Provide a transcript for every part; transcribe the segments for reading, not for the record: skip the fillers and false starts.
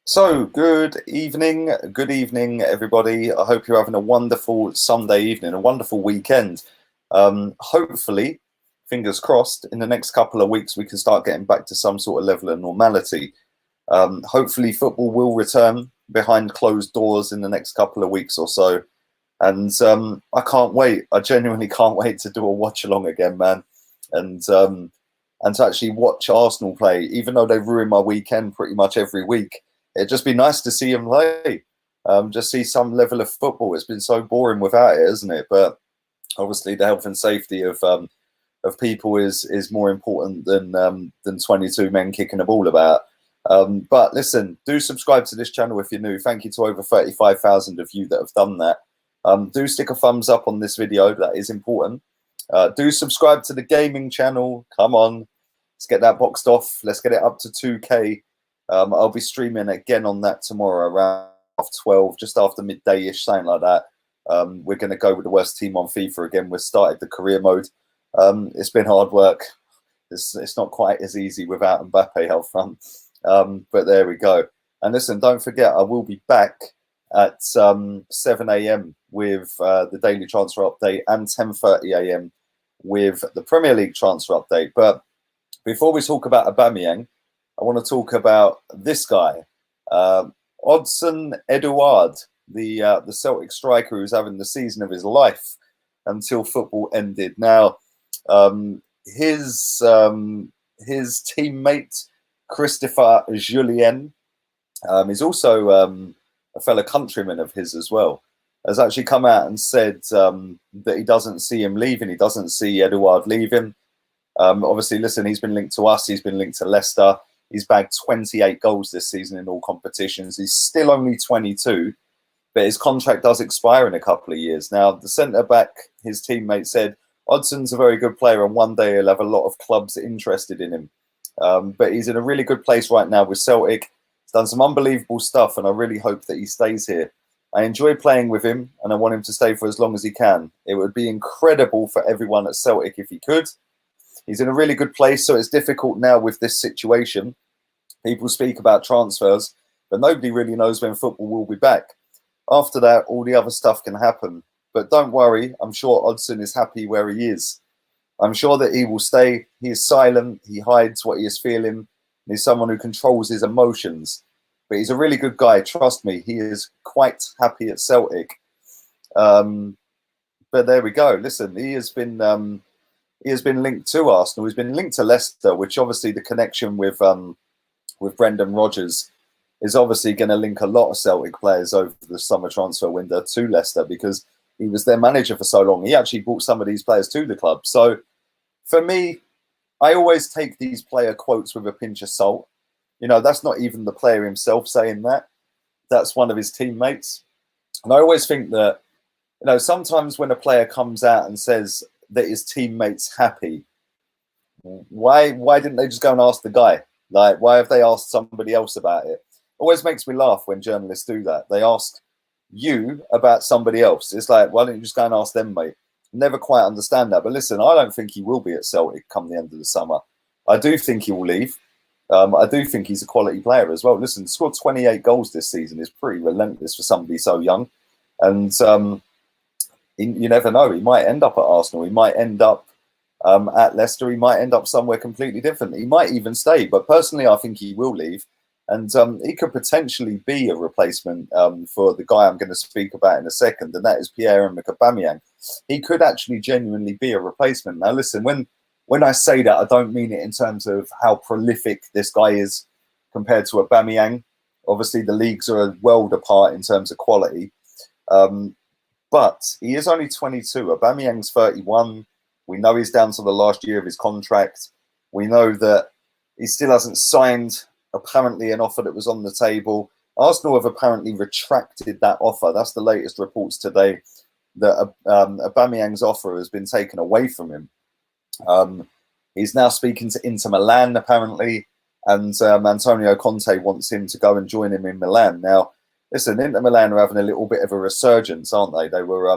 So, good evening, everybody. I hope you're having a wonderful Sunday evening, a wonderful weekend. Hopefully, fingers crossed, in the next couple of weeks, we can start getting back to some sort of level of normality. Hopefully, football will return behind closed doors in the next couple of weeks or so. And I can't wait. I genuinely can't wait to do a watch along again, man. And to actually watch Arsenal play, even though they ruin my weekend pretty much every week. It'd just be nice to see him play, just see some level of football. It's been so boring without it, isn't it? But obviously, the health and safety of people is more important than 22 men kicking a ball about. But listen, do subscribe to this channel if you're new. Thank you to over 35,000 of you that have done that. Do stick a thumbs up on this video. That is important. Do subscribe to the gaming channel. Come on, let's get that boxed off. Let's get it up to 2K. I'll be streaming again on that tomorrow around 12, just after midday-ish, something like that. We're going to go with the worst team on FIFA again. We've started the career mode. It's been hard work. It's not quite as easy without Mbappe out front. But there we go. And listen, don't forget, I will be back at 7 a.m. with the daily transfer update and 10:30 a.m. with the Premier League transfer update. But before we talk about Aubameyang, I want to talk about this guy, Edouard, the Celtic striker who's having the season of his life until football ended. Now, his teammate Christopher Julien is also a fellow countryman of his as well. Has actually come out and said that he doesn't see him leaving. He doesn't see Edouard leaving. Obviously, listen, he's been linked to us. He's been linked to Leicester. He's bagged 28 goals this season in all competitions. He's still only 22, but his contract does expire in a couple of years. Now, the centre-back, his teammate said, Odson's a very good player and one day he'll have a lot of clubs interested in him. But he's in a really good place right now with Celtic. He's done some unbelievable stuff and I really hope that he stays here. I enjoy playing with him and I want him to stay for as long as he can. It would be incredible for everyone at Celtic if he could. He's in a really good place, so it's difficult now with this situation. People speak about transfers, but nobody really knows when football will be back. After that, all the other stuff can happen. But don't worry, I'm sure Odson is happy where he is. I'm sure that he will stay. He is silent. He hides what he is feeling. He's someone who controls his emotions. But he's a really good guy. Trust me, he is quite happy at Celtic. But there we go. Listen, he has been linked to Arsenal. He's been linked to Leicester, which obviously the connection with Brendan Rodgers is obviously going to link a lot of Celtic players over the summer transfer window to Leicester because he was their manager for so long. He actually brought some of these players to the club. So for me, I always take these player quotes with a pinch of salt. You know, that's not even the player himself saying that. That's one of his teammates. And I always think that, you know, sometimes when a player comes out and says that his teammate's happy, why didn't they just go and ask the guy? Like, why have they asked somebody else about it? Always makes me laugh when journalists do that. They ask you about somebody else. It's like, why don't you just go and ask them, mate? Never quite understand that. But listen, I don't think he will be at Celtic come the end of the summer. I do think he will leave. I do think he's a quality player as well. Listen, scored 28 goals this season is pretty relentless for somebody so young. And you never know. He might end up at Arsenal. He might end up at Leicester. He might end up somewhere completely different. He might even stay. But personally, I think he will leave. And he could potentially be a replacement for the guy I'm going to speak about in a second, and that is Pierre-Emerick Aubameyang. He could actually genuinely be a replacement. Now, listen, when I say that, I don't mean it in terms of how prolific this guy is compared to Aubameyang. Obviously, the leagues are a world apart in terms of quality. But he is only 22. Aubameyang's 31. We know he's down to the last year of his contract. We know that he still hasn't signed, apparently, an offer that was on the table. Arsenal have apparently retracted that offer. That's the latest reports today, that Aubameyang's offer has been taken away from him. He's now speaking to Inter Milan, apparently, and Antonio Conte wants him to go and join him in Milan. Now, listen, Inter Milan are having a little bit of a resurgence, aren't they? They were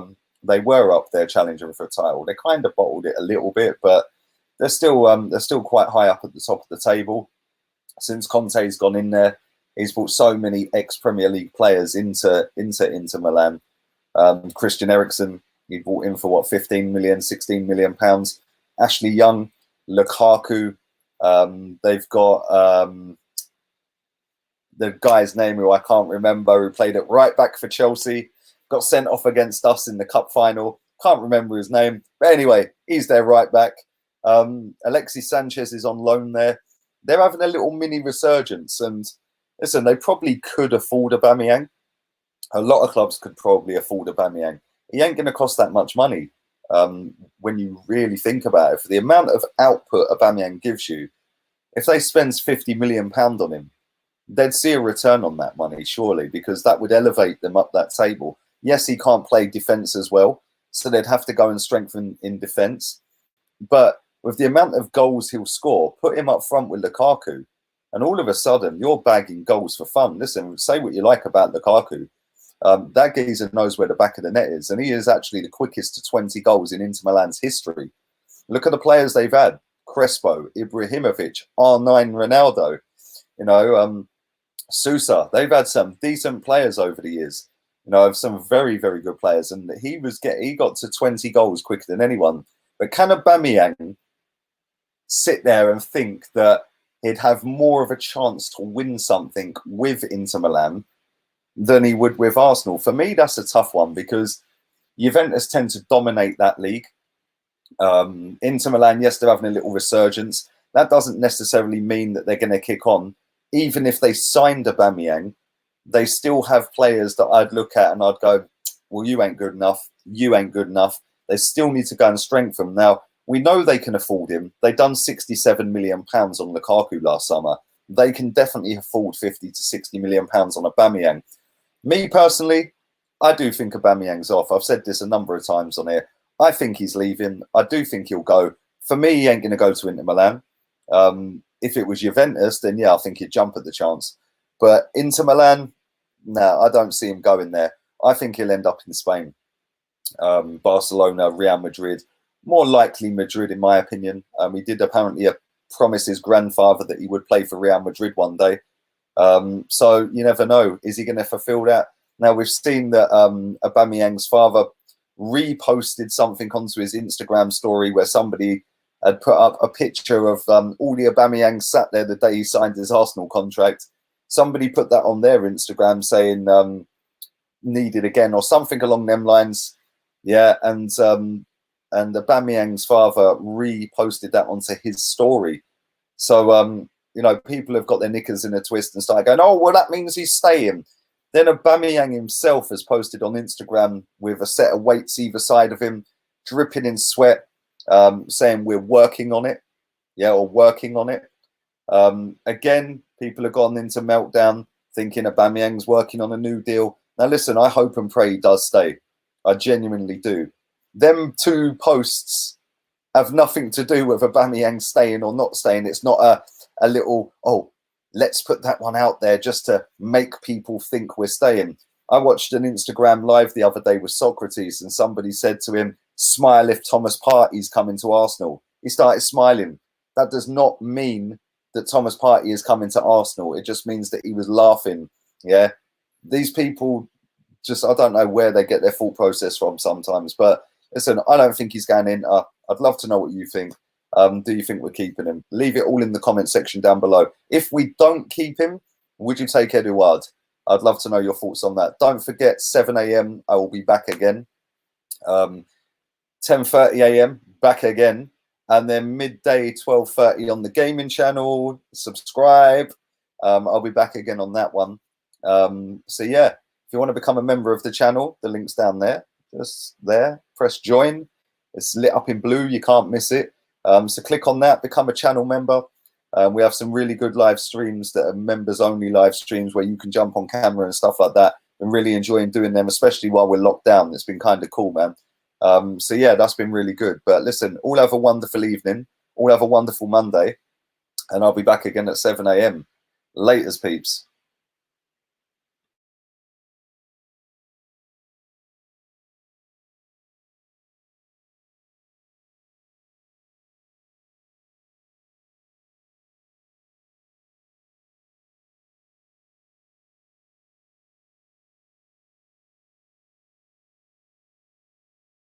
up there challenging for a title. They kind of bottled it a little bit, but they're still quite high up at the top of the table. Since Conte's gone in there, He's brought so many ex-Premier League players into Milan. Christian Eriksen, he brought in for what, 15 million, 16 million pounds. Ashley Young, Lukaku. They've got the guy's name who I can't remember, who played at right back for Chelsea, got sent off against us in the cup final. Can't remember his name, but anyway, he's their right back. Alexis Sanchez is on loan there. They're having a little mini resurgence, and listen, they probably could afford Aubameyang. A lot of clubs could probably afford Aubameyang. He ain't going to cost that much money when you really think about it. For the amount of output Aubameyang gives you, if they spend £50 million on him, they'd see a return on that money, surely, because that would elevate them up that table. Yes, he can't play defence as well, so they'd have to go and strengthen in defence. But with the amount of goals he'll score, put him up front with Lukaku, and all of a sudden, you're bagging goals for fun. Listen, say what you like about Lukaku. That geezer knows where the back of the net is, and he is actually the quickest to 20 goals in Inter Milan's history. Look at the players they've had. Crespo, Ibrahimovic, R9 Ronaldo, you know, Sousa. They've had some decent players over the years, you know, some very, very good players, and he got to 20 goals quicker than anyone. But can Aubameyang sit there and think that he'd have more of a chance to win something with Inter Milan than he would with Arsenal? For me, that's a tough one, because Juventus tend to dominate that league. Inter Milan, yes, they're having a little resurgence. That doesn't necessarily mean that they're going to kick on. Even if they signed Aubameyang, they still have players that I'd look at and I'd go, well, you ain't good enough. You ain't good enough. They still need to go and strengthen. Now, we know they can afford him. They've done £67 million on Lukaku last summer. They can definitely afford 50 to 60 million pounds on Aubameyang. Me personally, I do think Aubameyang's off. I've said this a number of times on here. I think he's leaving. I do think he'll go. For me, he ain't going to go to Inter Milan. If it was Juventus, then yeah, I think he'd jump at the chance. But Inter Milan, no, I don't see him going there. I think he'll end up in Spain. Barcelona, Real Madrid. More likely Madrid, in my opinion. He did apparently promise his grandfather that he would play for Real Madrid one day. So you never know. Is he going to fulfill that? Now, we've seen that Aubameyang's father reposted something onto his Instagram story where somebody had put up a picture of all the Aubameyang sat there the day he signed his Arsenal contract. Somebody put that on their Instagram saying needed again or something along them lines. Yeah, and Aubameyang's father reposted that onto his story. So, you know, people have got their knickers in a twist and started going, oh, well, that means he's staying. Then Aubameyang himself has posted on Instagram with a set of weights either side of him, dripping in sweat, saying we're working on it. Yeah, or working on it. Again, people have gone into meltdown thinking Aubameyang's working on a new deal. Now, listen, I hope and pray he does stay. I genuinely do. Them two posts have nothing to do with Aubameyang staying or not staying. It's not a little, oh, let's put that one out there just to make people think we're staying. I watched an Instagram live the other day with Socrates, and somebody said to him, smile if Thomas Partey's coming to Arsenal. He started smiling. That does not mean that Thomas Partey is coming to Arsenal. It just means that he was laughing. Yeah. These people just, I don't know where they get their thought process from sometimes. But listen, I don't think he's going in. I'd love to know what you think. Do you think we're keeping him? Leave it all in the comment section down below. If we don't keep him, would you take Edouard? I'd love to know your thoughts on that. Don't forget, 7 a.m. I will be back again. 10:30 a.m. back again. And then midday, 12:30 on the gaming channel. Subscribe. I'll be back again on that one. So yeah, if you want to become a member of the channel, the link's down there. Just there. Press join. It's lit up in blue. You can't miss it. So click on that. Become a channel member. We have some really good live streams that are members only live streams where you can jump on camera and stuff like that. I'm really enjoying doing them, especially while we're locked down. It's been kind of cool, man. So yeah, that's been really good. But listen, all have a wonderful evening. All have a wonderful Monday. And I'll be back again at 7 a.m. Laters, peeps.